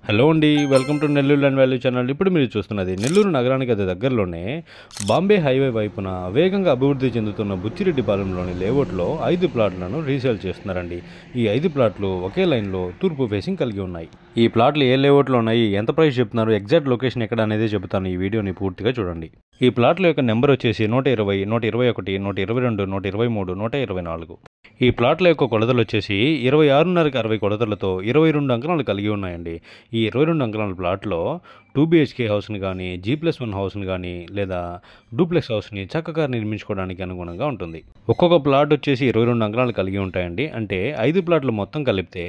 Hello అండి, welcome to Nellore land value channel. ఇప్పుడు మీరు చూస్తున్నది నెల్లూరు నగరానికి అతి దగ్గరలోనే బాంబే హైవే వైపున వేగంగా అభివృద్ధి చెందుతున్న బుచ్చిరెడ్డిపాలెంలోని లేఅవుట్లో 5 ప్లాట్లను రీసేల్ చేస్తున్నారండి. ఈ 5 ప్లాట్లు ఒకే లైన్లో తూర్పు ఫేసింగ్ కలిగి ఉన్నాయి. ఈ ప్లాట్లు ఏ లేఅవుట్లో ఉన్నాయి, ఎంత ప్రైస్ చెప్తున్నారు, ఎగ్జాక్ట్ లొకేషన్ ఎక్కడ అనేది చెబుతాను. ఈ వీడియోని పూర్తిగా చూడండి. ఈ ప్లాట్ల యొక్క నెంబర్ వచ్చేసి 120, 121, 122, 123, 124. ఈ ప్లాట్ల యొక్క కొలతలు వచ్చేసి 26.5కి 60 కొలతలతో 22 అంకణాలు కలిగి ఉన్నాయండి. ఈ 22 అంకణాల ప్లాట్లో 2 BHK హౌస్ని కానీ, G+1 హౌస్ని కానీ లేదా డూప్లెక్స్ హౌస్ని చక్కగా నిర్మించుకోవడానికి అనుగుణంగా ఉంటుంది. ఒక్కొక్క ప్లాట్ వచ్చేసి 22 అంకణాలు కలిగి ఉంటాయండి. అంటే 5 ప్లాట్లు మొత్తం కలిపితే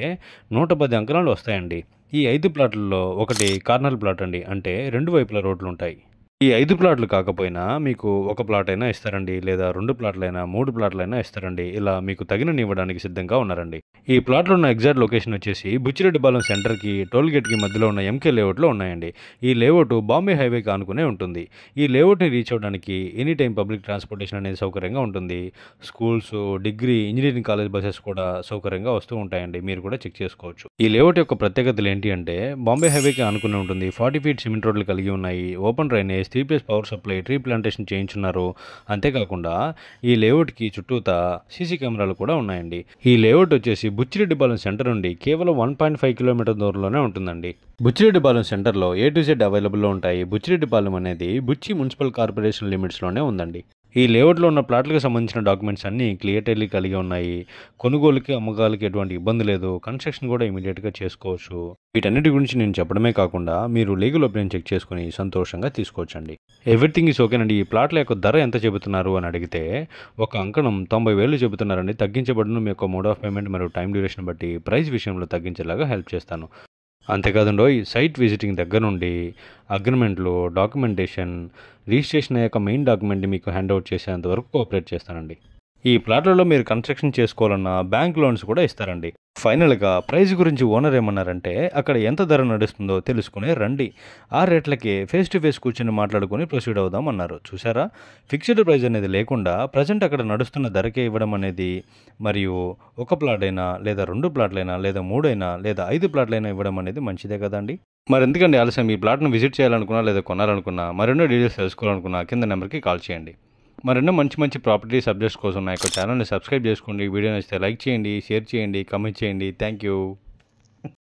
110 అంకణాలు వస్తాయండి. ఈ 5 ప్లాట్లలో ఒకటి కార్నర్ ప్లాట్ అండి, అంటే 2 వైపుల రోడ్లు ఉంటాయి. ఈ 5 ప్లాట్లు కాకపోయినా మీకు ఒక ప్లాట్ అయినా ఇస్తారండి, లేదా 2 ప్లాట్లైనా 3 ప్లాట్లైనా ఇస్తారండి. ఇలా మీకు తగినన్ని ఇవ్వడానికి సిద్ధంగా ఉన్నారండి. ఈ ప్లాట్లో ఉన్న ఎగ్జాక్ట్ లొకేషన్ వచ్చేసి బుచ్చిరెడ్డిపాలెం సెంటర్కి టోల్గేట్కి మధ్యలో ఉన్న MK లేఅవుట్లో ఉన్నాయండి. ఈ లేఅవుట్ బాంబే హైవేకి ఆనుకునే ఉంటుంది. ఈ లేఅవుట్ని రీచ్ అవ్వడానికి ఎనీ టైం పబ్లిక్ ట్రాన్స్పోర్టేషన్ అనేది సౌకర్యంగా ఉంటుంది. Schools, degree, engineering college buses కూడా సౌకర్యంగా వస్తూ ఉంటాయండి. మీరు కూడా చెక్ చేసుకోవచ్చు. ఈ లేఅవుట్ యొక్క ప్రత్యేకతలు ఏంటి అంటే, బాంబే హైవేకి ఆనుకునే ఉంటుంది. 40 ఫీట్ సిమెంట్ రోడ్లు కలిగి ఉన్నాయి. Open drainage, 3 power supply, tree plantation చేయించున్నారు. అంతేకాకుండా ఈ లేఅవుట్కి చుట్టూతా సీసీ కెమెరాలు కూడా ఉన్నాయండి. ఈ లేఅవుట్ వచ్చేసి బుచ్చిరెడ్డిపాలెం సెంటర్ నుండి కేవలం 1.5 కిలోమీటర్ దూరంలోనే ఉంటుందండి. బుచ్చిరెడ్డిపాలెం సెంటర్లో A to Z అవైలబుల్లో ఉంటాయి. బుచ్చిరెడ్డిపాలెం అనేది బుచ్చి మున్సిపల్ కార్పొరేషన్ లిమిట్స్లోనే ఉందండి. ఈ లేఅవుట్లో ఉన్న ప్లాట్లకు సంబంధించిన డాక్యుమెంట్స్ అన్నీ క్లియర్లీ కలిగి ఉన్నాయి. కొనుగోలుకి, అమ్మకాలకి ఎటువంటి ఇబ్బంది లేదు. కన్స్ట్రక్షన్ కూడా ఇమీడియట్గా చేసుకోవచ్చు. వీటన్నిటి గురించి నేను చెప్పడమే కాకుండా మీరు లీగల్ ఒపీనియన్ చెక్ చేసుకుని సంతోషంగా తీసుకోవచ్చండి. ఎవ్రీథింగ్ ఈజ్ ఓకేనండి. ఈ ప్లాట్ల యొక్క ధర ఎంత చెబుతున్నారు అని అడిగితే ఒక అంకణం 90,000 చెబుతున్నారండి. తగ్గించబడును. మీ యొక్క మోడ్ ఆఫ్ పేమెంట్ మరియు టైం డ్యూరేషన్ బట్టి ప్రైస్ విషయంలో తగ్గించేలాగా హెల్ప్ చేస్తాను. అంతేకాదండో, ఈ సైట్ విజిటింగ్ దగ్గర నుండి అగ్రిమెంట్లు, డాక్యుమెంటేషన్, రిజిస్ట్రేషన్ అయ్యాక మెయిన్ డాక్యుమెంట్ని మీకు హ్యాండ్అవుట్ చేసేంత వరకు కోఆపరేట్ చేస్తానండి. ఈ ప్లాట్లలో మీరు కన్స్ట్రక్షన్ చేసుకోవాలన్నా బ్యాంక్ లోన్స్ కూడా ఇస్తారండి. ఫైనల్గా ప్రైస్ గురించి ఓనర్ ఏమన్నారంటే, అక్కడ ఎంత ధర నడుస్తుందో తెలుసుకునే రండి. ఆ రేట్లకే ఫేస్ టు ఫేస్ కూర్చొని మాట్లాడుకొని ప్రొసీడ్ అవుదాం అన్నారు. చూసారా, ఫిక్స్డ్ ప్రైస్ అనేది లేకుండా ప్రజెంట్ అక్కడ నడుస్తున్న ధరకే ఇవ్వడం అనేది, మరియు ఒక ప్లాట్ అయినా లేదా 2 ప్లాట్లైనా లేదా 3 అయినా లేదా 5 ప్లాట్లైనా ఇవ్వడం అనేది మంచిదే కదండి. మరి ఎందుకండి ఆలస్యం? ఈ ప్లాట్ను విజిట్ చేయాలనుకున్నా లేదా కొనాలనుకున్నా, మరెన్నో డీటెయిల్స్ తెలుసుకోవాలనుకున్నా కింద నెంబర్కి కాల్ చేయండి. మరెన్నో మంచి ప్రాపర్టీ సబ్జెక్ట్స్ కోసం నా యొక్క ఛానల్ని సబ్స్క్రైబ్ చేసుకోండి. వీడియో నచ్చితే లైక్ చేయండి, షేర్ చేయండి, కామెంట్ చేయండి. Thank you.